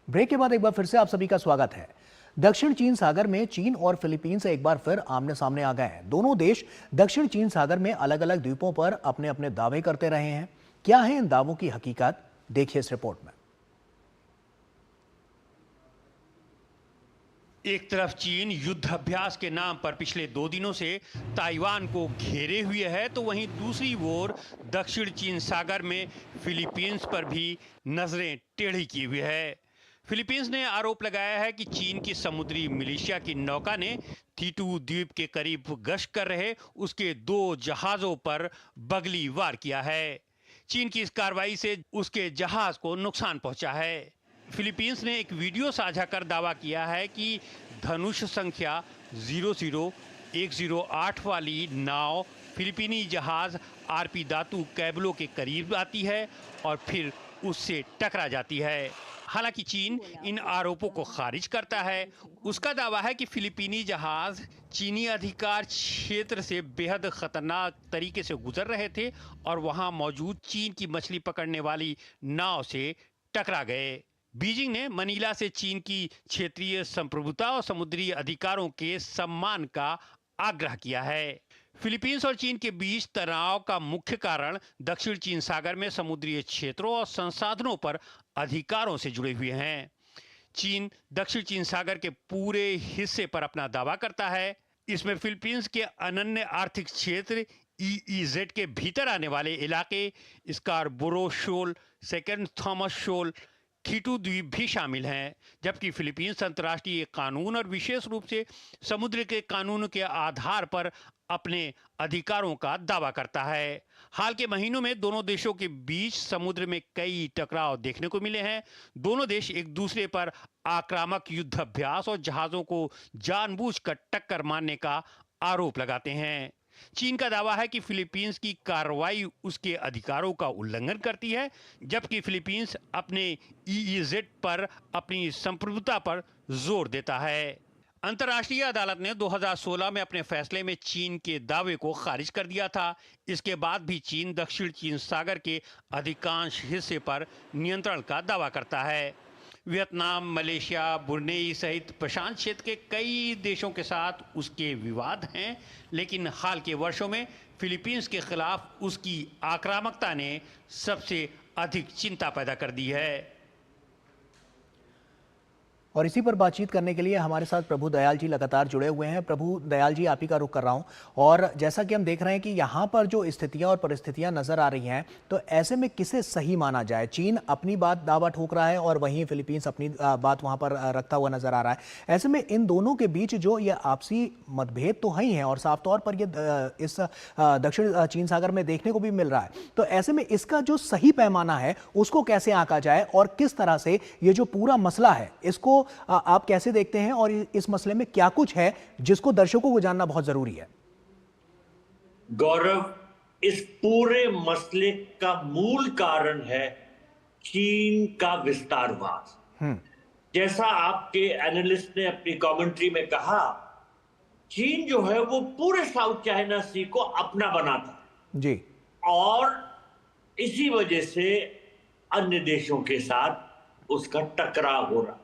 Break के बाद एक बार फिर से आप सभी का स्वागत है। दक्षिण चीन सागर में चीन और फिलीपींस एक बार फिर आमने सामने आ गए हैं। दोनों देश दक्षिण चीन सागर में अलग अलग द्वीपों पर अपने अपने दावे करते रहे हैं। क्या है इन दावों की हकीकत, देखिए इस रिपोर्ट में। एक तरफ चीन युद्ध अभ्यास के नाम पर पिछले 2 दिनों से ताइवान को घेरे हुए है, तो वहीं दूसरी ओर दक्षिण चीन सागर में फिलीपींस पर भी नजरें टेढ़ी की हुई है। फिलीपींस ने आरोप लगाया है कि चीन की समुद्री मिलिशिया की नौका ने थीटू द्वीप के करीब गश्त कर रहे उसके 2 जहाजों पर बगली वार किया है। चीन की इस कार्रवाई से उसके जहाज को नुकसान पहुंचा है। फिलीपींस ने एक वीडियो साझा कर दावा किया है कि धनुष संख्या 00108 वाली नाव फिलीपीनी जहाज आरपी दातू कैबलो के करीब आती है और फिर उससे टकरा जाती है। हालांकि चीन इन आरोपों को खारिज करता है। उसका दावा है कि फिलीपीनी जहाज चीनी अधिकार क्षेत्र से बेहद खतरनाक तरीके से गुजर रहे थे और वहां मौजूद चीन की मछली पकड़ने वाली नाव से टकरा गए। बीजिंग ने मनीला से चीन की क्षेत्रीय संप्रभुता और समुद्री अधिकारों के सम्मान का आग्रह किया है। फिलीपींस और चीन के बीच तनाव का मुख्य कारण दक्षिण चीन सागर में समुद्री क्षेत्रों और संसाधनों पर अधिकारों से जुड़े हुए हैं। चीन दक्षिण चीन सागर के पूरे हिस्से पर अपना दावा करता है। इसमें फिलीपींस के अनन्य आर्थिक क्षेत्र EEZ के भीतर आने वाले इलाके, स्कारबोरो शोल, सेकेंड थॉमस शोल, थीटू द्वीप भी शामिल हैं। जबकि फिलीपींस अंतर्राष्ट्रीय कानून और विशेष रूप से समुद्र के कानून के आधार पर अपने अधिकारों का दावा करता है। हाल के महीनों में दोनों देशों के बीच समुद्र में कई टकराव देखने को मिले हैं। दोनों देश एक दूसरे पर आक्रामक युद्ध अभ्यास और जहाजों को जानबूझकर टक्कर मारने का आरोप लगाते हैं। चीन का दावा है कि फिलीपींस की कार्रवाई उसके अधिकारों का उल्लंघन करती है, जबकि फिलीपींस अपने EEZ पर अपनी संप्रभुता पर जोर देता है। अंतर्राष्ट्रीय अदालत ने 2016 में अपने फैसले में चीन के दावे को खारिज कर दिया था। इसके बाद भी चीन दक्षिण चीन सागर के अधिकांश हिस्से पर नियंत्रण का दावा करता है। वियतनाम, मलेशिया, ब्रुनेई सहित प्रशांत क्षेत्र के कई देशों के साथ उसके विवाद हैं, लेकिन हाल के वर्षों में फिलीपींस के खिलाफ उसकी आक्रामकता ने सबसे अधिक चिंता पैदा कर दी है। और इसी पर बातचीत करने के लिए हमारे साथ प्रभु दयाल जी लगातार जुड़े हुए हैं। प्रभु दयाल जी, आप ही का रुख कर रहा हूं। और जैसा कि हम देख रहे हैं कि यहाँ पर जो स्थितियां और परिस्थितियां नजर आ रही हैं, तो ऐसे में किसे सही माना जाए? चीन अपनी बात दावा ठोक रहा है और वहीं फिलीपींस अपनी बात वहां पर रखता हुआ नजर आ रहा है। ऐसे में इन दोनों के बीच जो ये आपसी मतभेद तो है ही है और साफ तौर पर ये इस दक्षिण चीन सागर में देखने को भी मिल रहा है। तो ऐसे में इसका जो सही पैमाना है उसको कैसे आंका जाए और किस तरह से ये जो पूरा मसला है इसको आप कैसे देखते हैं, और इस मसले में क्या कुछ है जिसको दर्शकों को जानना बहुत जरूरी है? गौरव, इस पूरे मसले का मूल कारण है चीन का विस्तारवाद। जैसा आपके एनालिस्ट ने अपनी कमेंट्री में कहा, चीन जो है वो पूरे साउथ चाइना सी को अपना बनाता जी, और इसी वजह से अन्य देशों के साथ उसका टकराव हो रहा।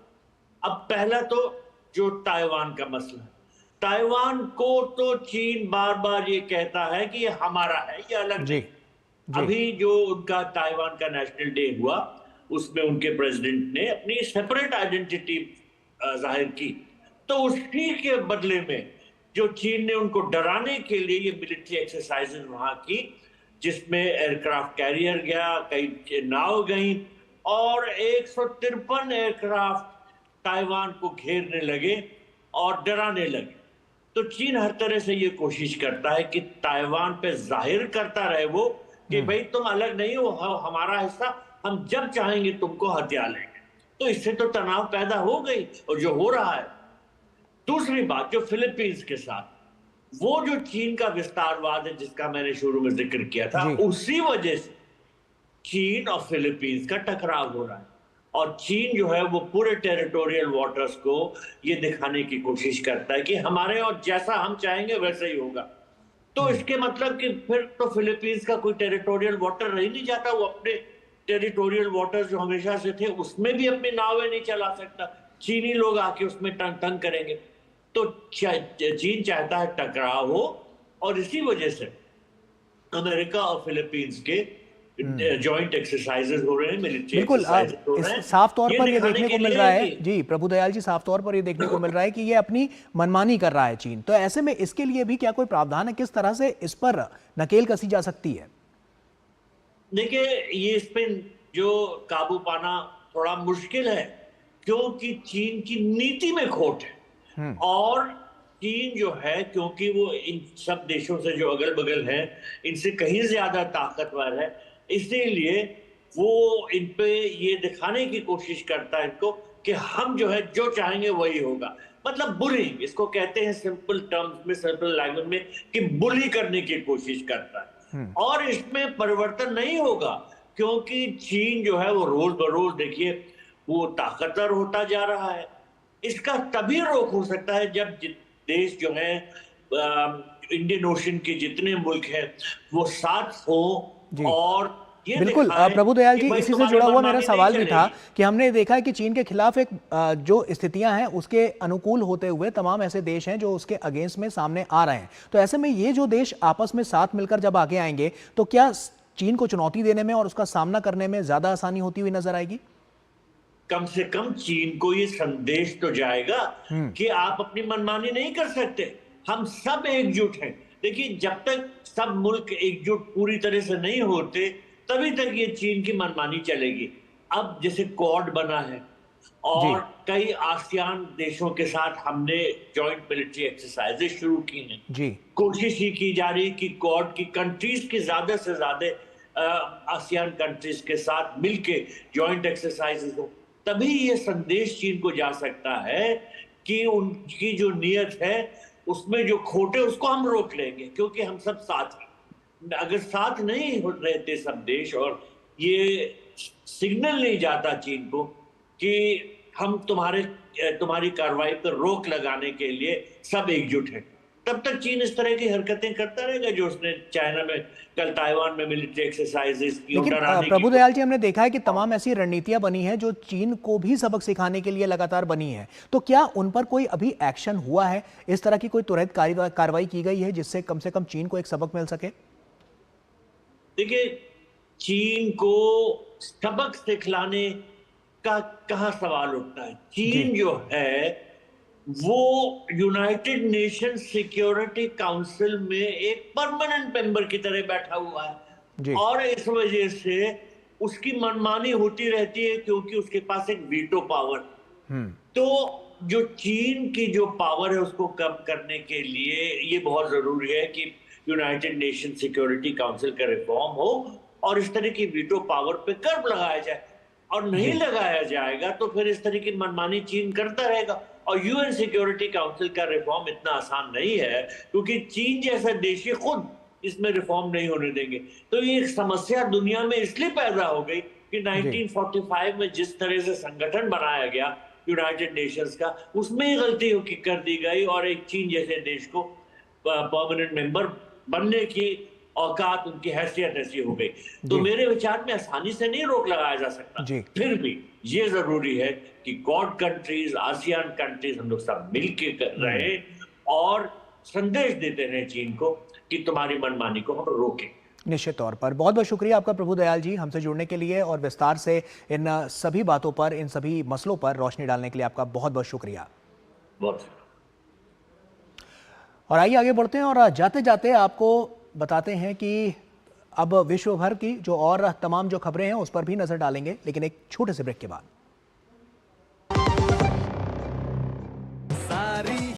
अब पहला तो जो ताइवान का मसला है, ताइवान को तो चीन बार बार ये कहता है कि ये हमारा है, ये अलग जी, जी। अभी जो उनका ताइवान का नेशनल डे हुआ, उसमें उनके प्रेसिडेंट ने अपनी सेपरेट आइडेंटिटी जाहिर की, तो उसी के बदले में जो चीन ने उनको डराने के लिए ये मिलिट्री एक्सरसाइजेज वहां की, जिसमें एयरक्राफ्ट कैरियर गया, कई नाव गई और 153 एयरक्राफ्ट ताइवान को घेरने लगे और डराने लगे। तो चीन हर तरह से ये कोशिश करता है कि ताइवान पे जाहिर करता रहे वो कि भाई तुम अलग नहीं हो, हमारा हिस्सा, हम जब चाहेंगे तुमको हथिया लेंगे। तो इससे तो तनाव पैदा हो गई और जो हो रहा है। दूसरी बात, जो फिलीपींस के साथ वो जो चीन का विस्तारवाद है जिसका मैंने शुरू में जिक्र किया था, उसी वजह से चीन और फिलीपींस का टकराव हो रहा है। और चीन जो है वो पूरे टेरिटोरियल वाटर्स को ये दिखाने की कोशिश करता है कि हमारे और जैसा हम चाहेंगे वैसा ही होगा। तो इसके मतलब कि फिर तो फिलीपींस का कोई टेरिटोरियल वाटर रह नहीं जाता, वो अपने टेरिटोरियल वाटर्स जो हमेशा से थे उसमें भी अपनी नावें नहीं चला सकता, चीनी लोग आके उसमें तंग करेंगे। तो चीन चाहता है टकराव हो, और इसी वजह से अमेरिका और फिलीपींस के जॉइंट एक्सरसाइजेस हो रहे हैं, मिलिट्री बिल्कुल। एक्सरसाइजेस हो रहे हैं। साफ तौर पर ये दिखाने देखने को के मिल लिए रहा है कि जी प्रभु दयाल जी, साफ तौर पर ये देखने को मिल रहा है कि ये अपनी मनमानी कर रहा है चीन। तो ऐसे में इसके लिए भी क्या कोई प्रावधान है, किस तरह से इस पर नकेल कसी जा सकती है? देखिए, ये इस पे जो काबू पाना थोड़ा मुश्किल है, क्योंकि चीन की नीति में खोट है। और चीन जो है, क्योंकि वो इन सब देशों से जो अगल बगल हैं इनसे कहीं ज्यादा ताकतवर है, इसीलिए वो इन पे ये दिखाने की कोशिश करता है इनको कि हम जो है जो चाहेंगे वही होगा। मतलब बुलिंग, इसको कहते हैं सिंपल टर्म्स में, सिंपल लैंग्वेज में, कि बुली करने की कोशिश करता है। और इसमें परिवर्तन नहीं होगा, क्योंकि चीन जो है वो रोज बरोज देखिए वो ताकतवर होता जा रहा है। इसका तभी रोक हो सकता है जब देश जो है इंडियन ओशन के जितने मुल्क हैं वो साथ हो, और ये बिल्कुल। दिखाएं प्रभु दयाल कि जी, भाई इसी से तुम्हारी जुड़ा हुआ मेरा मनमानी सवाल नहीं भी था चलेगी। कि हमने देखा है कि चीन के खिलाफ एक जो स्थितियां हैं उसके अनुकूल होते हुए तमाम ऐसे देश हैं जो उसके अगेंस्ट में सामने आ रहे हैं। तो ऐसे में ये जो देश आपस में साथ मिलकर जब आगे आएंगे तो क्या चीन को चुनौती देने में और उसका सामना करने में ज्यादा आसानी होती हुई नजर आएगी? कम से कम चीन को ये संदेश तो जाएगा कि आप अपनी मनमानी नहीं कर सकते, हम सब एकजुट हैं। देखिए, जब तक सब मुल्क एकजुट पूरी तरह से नहीं होते तभी तक ये चीन की मनमानी चलेगी। अब जैसे क्वाड बना है और कई आसियान देशों के साथ हमने जॉइंट मिलिट्री एक्सरसाइजेस शुरू की हैं जी। कोशिश ही की जा रही कि क्वाड की कंट्रीज की ज्यादा से ज्यादा आसियान कंट्रीज के साथ मिलके जॉइंट एक्सरसाइजेस हो, तभी ये संदेश चीन को जा सकता है कि उनकी जो नियत है उसमें जो खोटे उसको हम रोक लेंगे, क्योंकि हम सब साथ हैं। अगर साथ नहीं रहते सब देश और ये सिग्नल नहीं जाता चीन को कि हम तुम्हारी कार्रवाई पर रोक लगाने के लिए सब एकजुट हैं, तब तक चीन इस तरह की हरकतें करता रहेगा जो उसने चाइना में कल ताइवान में मिलिट्री एक्सरसाइजेस की। लेकिन प्रभु दयाल जी, हमने देखा है कि तमाम ऐसी रणनीतियां बनी हैं जो चीन को भी सबक सिखाने के लिए लगातार बनी है। तो क्या उन पर कोई अभी एक्शन हुआ है, इस तरह की कोई त्वरित कार्रवाई की गई है जिससे कम से कम चीन को एक सबक मिल सके? देखिए, चीन को सबक सिखलाने का कहाँ सवाल उठता है। चीन जो है वो यूनाइटेड नेशन सिक्योरिटी काउंसिल में एक परमानेंट मेंबर की तरह बैठा हुआ है, और इस वजह से उसकी मनमानी होती रहती है क्योंकि उसके पास एक वीटो पावर। तो जो चीन की जो पावर है उसको कम करने के लिए ये बहुत जरूरी है कि यूनाइटेड नेशन सिक्योरिटी काउंसिल का रिफॉर्म हो और इस तरह की वीटो पावर पे कर्ब लगाया जाए। और नहीं लगाया जाएगा तो फिर इस तरह की मनमानी चीन करता रहेगा। और यूएन सिक्योरिटी काउंसिल का रिफॉर्म इतना आसान नहीं है, क्योंकि चीन जैसा देश ये खुद इसमें रिफॉर्म नहीं होने देंगे। तो ये एक समस्या दुनिया में इसलिए पैदा हो गई कि 1945 में जिस तरह से संगठन बनाया गया यूनाइटेड नेशंस का, उसमें ही गलती कर दी गई और एक चीन जैसे देश को परमानेंट मेंबर बनने की औकात, उनकी हैसियत ऐसी हो गई। तो मेरे विचार में आसानी से नहीं रोक लगाया जा सकता। फिर भी ये जरूरी है कि क्वाड कंट्रीज, आसियान कंट्रीज, हम लोग सब मिलके कर रहे और संदेश देते रहे चीन को कि तुम्हारी मनमानी को हम रोकें। निश्चित तौर पर बहुत बहुत शुक्रिया आपका प्रभु दयाल जी, हमसे जुड़ने के लिए और विस्तार से इन सभी बातों पर, इन सभी मसलों पर रोशनी डालने के लिए आपका बहुत बहुत शुक्रिया। और आइए आगे बढ़ते हैं और जाते जाते आपको बताते हैं कि अब विश्व भर की जो और तमाम जो खबरें हैं उस पर भी नजर डालेंगे, लेकिन एक छोटे से ब्रेक के बाद।